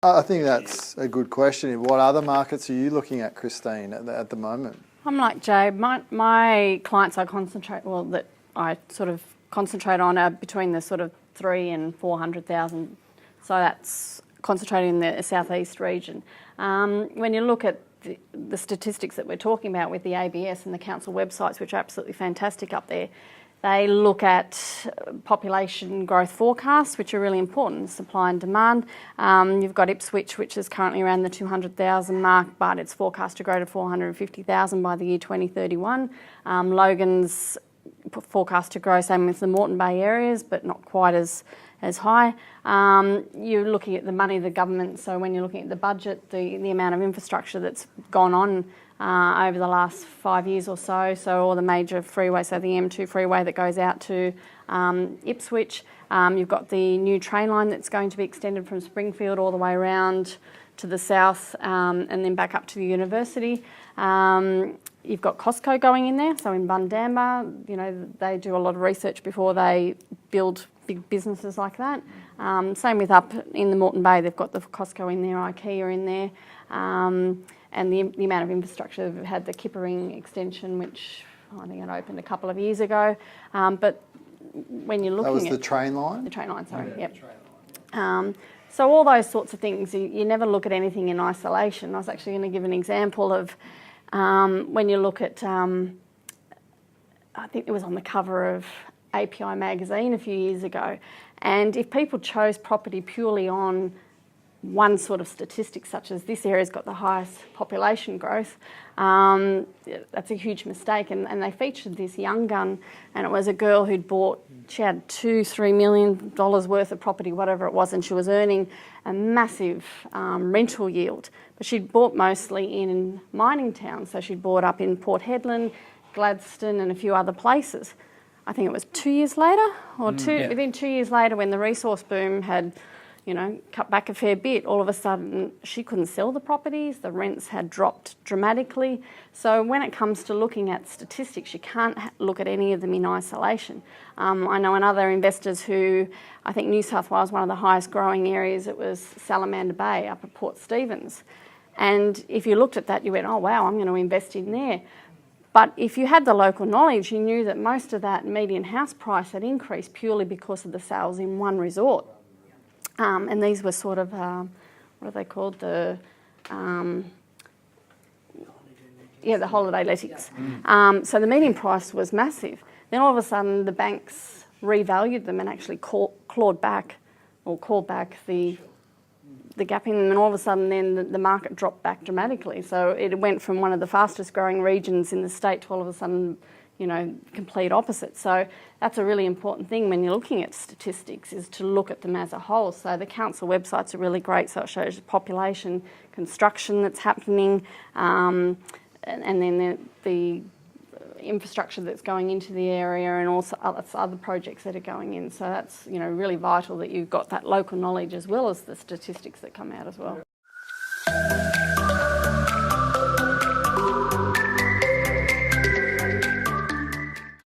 I think that's a good question. What other markets are you looking at, Christine, at the moment? I'm like Jay. My clients that I sort of concentrate on are between the sort of 300,000 and 400,000. So that's concentrated in the southeast region. When you look at the statistics that we're talking about with the ABS and the council websites, which are absolutely fantastic up there, they look at population growth forecasts, which are really important, supply and demand. You've got Ipswich, which is currently around the 200,000 mark, but it's forecast to grow to 450,000 by the year 2031. Logan's forecast to grow, same with the Moreton Bay areas, but not quite as high. You're looking at the money of the government, so when you're looking at the budget, the amount of infrastructure that's gone on over the last 5 years or so all the major freeways, so the M2 freeway that goes out to Ipswich. You've got the new train line that's going to be extended from Springfield all the way around to the south and then back up to the university. You've got Costco going in there, so in Bundamba, they do a lot of research before they build big businesses like that. Same with up in the Moreton Bay, they've got the Costco in there, IKEA in there, and the amount of infrastructure. They've had the Kippering extension, which I think it opened a couple of years ago. But when you're looking at... That was the train line? The train line, sorry, yeah, yep. So all those sorts of things, you never look at anything in isolation. I was actually going to give an example of when you look at, I think it was on the cover of API magazine a few years ago, and if people chose property purely on one sort of statistic, such as this area's got the highest population growth, that's a huge mistake. And they featured this young gun, and it was a girl who'd bought, she had $2-3 million worth of property, whatever it was, and she was earning a massive rental yield. But she'd bought mostly in mining towns, so she'd bought up in Port Hedland, Gladstone and a few other places. I think it was 2 years later, within 2 years later, when the resource boom had cut back a fair bit, all of a sudden she couldn't sell the properties, the rents had dropped dramatically. So when it comes to looking at statistics, you can't look at any of them in isolation. I know another investors who, I think New South Wales, one of the highest growing areas, it was Salamander Bay up at Port Stephens. And if you looked at that, you went, oh wow, I'm going to invest in there. But if you had the local knowledge, you knew that most of that median house price had increased purely because of the sales in one resort. And these were sort of, what are they called? The holiday lettings. So the median price was massive. Then all of a sudden the banks revalued them and actually called back the gap in them, and all of a sudden then the market dropped back dramatically. So it went from one of the fastest growing regions in the state to all of a sudden, complete opposite. So that's a really important thing when you're looking at statistics, is to look at them as a whole. So the council websites are really great, so it shows the population, construction that's happening, and then the infrastructure that's going into the area, and also other projects that are going in. So that's really vital that you've got that local knowledge as well as the statistics that come out as well.